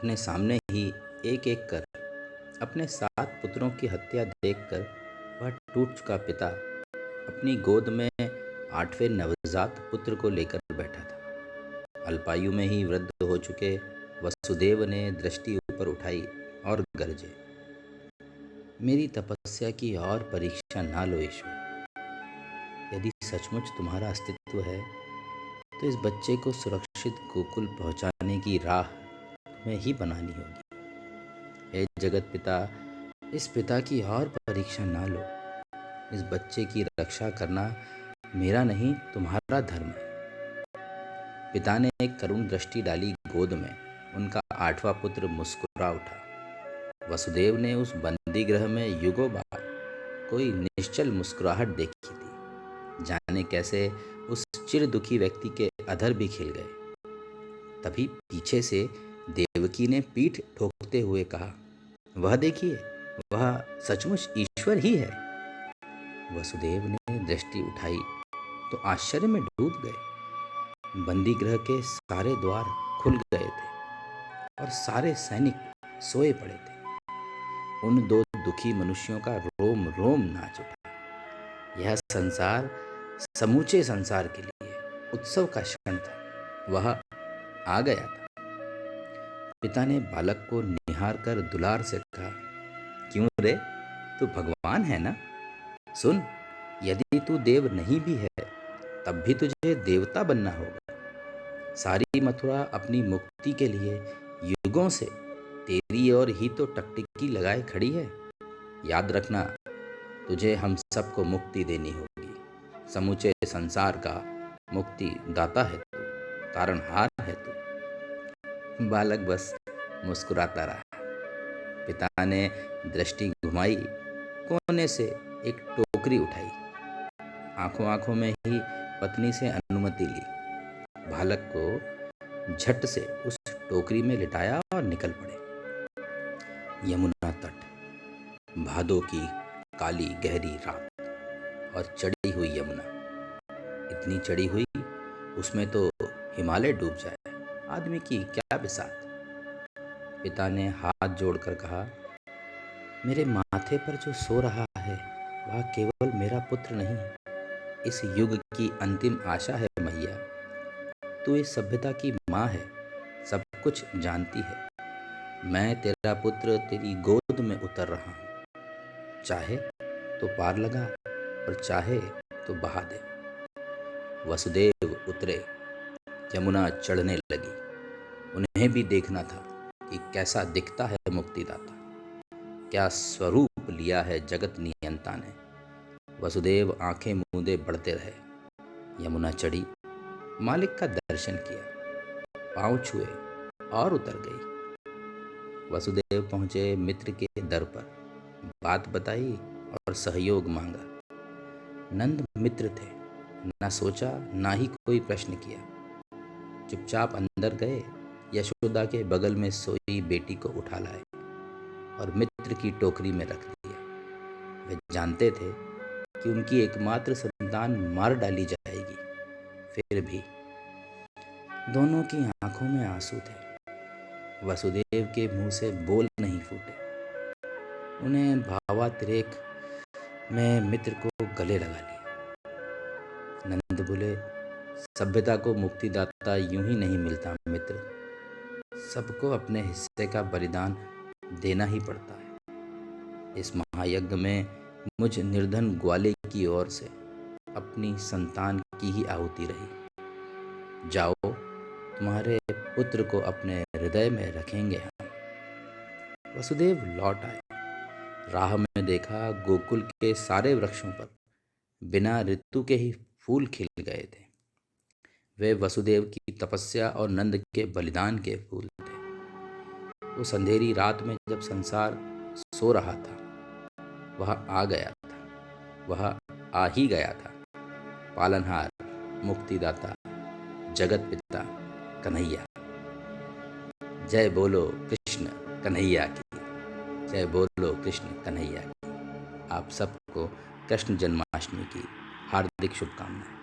अपने सामने ही एक एक कर अपने 7 पुत्रों की हत्या देखकर वह टूट चुका पिता अपनी गोद में 8वें नवजात पुत्र को लेकर बैठा था। अल्पायु में ही वृद्ध हो चुके वसुदेव ने दृष्टि ऊपर उठाई और गरजे, मेरी तपस्या की और परीक्षा ना लो ईश्वर। यदि सचमुच तुम्हारा अस्तित्व है तो इस बच्चे को सुरक्षित गोकुल पहुंचाने की राह तुम्हें ही बनानी होगी। हे जगत पिता, इस पिता की और परीक्षा ना लो। इस बच्चे की रक्षा करना मेरा नहीं तुम्हारा धर्म है। पिता ने एक करुण दृष्टि डाली गोद में। उनका 8वां पुत्र मुस्कुरा उठा। वसुदेव ने उस बंदी गृह में युगों बाद कोई निश्चल मुस्कुराहट देखी थी। जाने कैसे उस चिर दुखी व्यक्ति के अधर भी खिल गए। तभी पीछे से देवकी ने पीठ ठोकते हुए कहा, वह देखिए, वह सचमुच ईश्वर ही है। वसुदेव ने दृष्टि उठाई तो आश्चर्य में डूब गए। बंदी गृह के सारे द्वार खुल गए थे और सारे सैनिक सोए पड़े थे। उन 2 दुखी मनुष्यों का रोम रोम नाच उठा। यह संसार समूचे संसार के लिए उत्सव का क्षण था। वह आ गया था। पिता ने बालक को निहार कर दुलार से कहा, क्यों रे, तू भगवान है ना? सुन, यदि तू देव नहीं भी है तब भी तुझे देवता बनना होगा। सारी मथुरा अपनी मुक्ति के लिए युगों से तेरी ओर ही तो टकटकी लगाए खड़ी है। याद रखना, तुझे हम सबको मुक्ति देनी होगी। समूचे संसार का मुक्ति दाता है तू, तारणहार है तू। बालक बस मुस्कुराता रहा। पिता ने दृष्टि घुमाई, कोने से एक टोकरी उठाई। आंखों आंखों में ही पत्नी से अनुमति ली। बालक को झट से उस टोकरी में लिटाया और निकल पड़े। यमुना तट, भादों की काली गहरी रात और चढ़ी हुई यमुना, इतनी चढ़ी हुई उसमें तो हिमालय डूब जाए। आदमी की क्या बिसात। पिता ने हाथ जोड़कर कहा, मेरे माथे पर जो सो रहा है वह केवल मेरा पुत्र नहीं, इस युग की अंतिम आशा है मैया। तू इस सभ्यता की माँ है, सब कुछ जानती है। मैं तेरा पुत्र तेरी गोद में उतर रहा हूँ। चाहे तो पार लगा और चाहे तो बहा दे। वसुदेव उतरे, यमुना चढ़ने लगी। उन्हें भी देखना था कि कैसा दिखता है मुक्तिदाता, क्या स्वरूप लिया है जगत नियंता ने। वसुदेव आंखें मूंदे बढ़ते रहे। यमुना चढ़ी, मालिक का दर्शन किया, पांव छुए और उतर गई। वसुदेव पहुंचे मित्र के दर पर, बात बताई और सहयोग मांगा। नंद मित्र थे, ना सोचा ना ही कोई प्रश्न किया। चुपचाप अंदर गए, यशोदा के बगल में सोई बेटी को उठा लाए और मित्र की टोकरी में रख दिया। वे जानते थे कि उनकी एकमात्र संतान मार डाली जाएगी, फिर भी दोनों की आंखों में आंसू थे। वसुदेव के मुंह से बोल नहीं फूटे। उन्हें भावातिरेक में मित्र को गले लगा लिया। नंद बोले, सभ्यता को मुक्तिदाता यूं ही नहीं मिलता मित्र, सबको अपने हिस्से का बलिदान देना ही पड़ता है। इस महायज्ञ में मुझ निर्धन ग्वाले की ओर से अपनी संतान की ही आहुति रही। जाओ, तुम्हारे पुत्र को अपने हृदय में रखेंगे हम। वसुदेव लौट आए। राह में देखा, गोकुल के सारे वृक्षों पर बिना ऋतु के ही फूल खिल गए थे। वे वसुदेव की तपस्या और नंद के बलिदान के फूल थे। उस अंधेरी रात में जब संसार सो रहा था, वह आ गया था। वह आ ही गया था। पालनहार, मुक्तिदाता, जगत पिता कन्हैया। जय बोलो कृष्ण कन्हैया की। जय बोलो कृष्ण कन्हैया की। आप सबको कृष्ण जन्माष्टमी की हार्दिक शुभकामनाएं।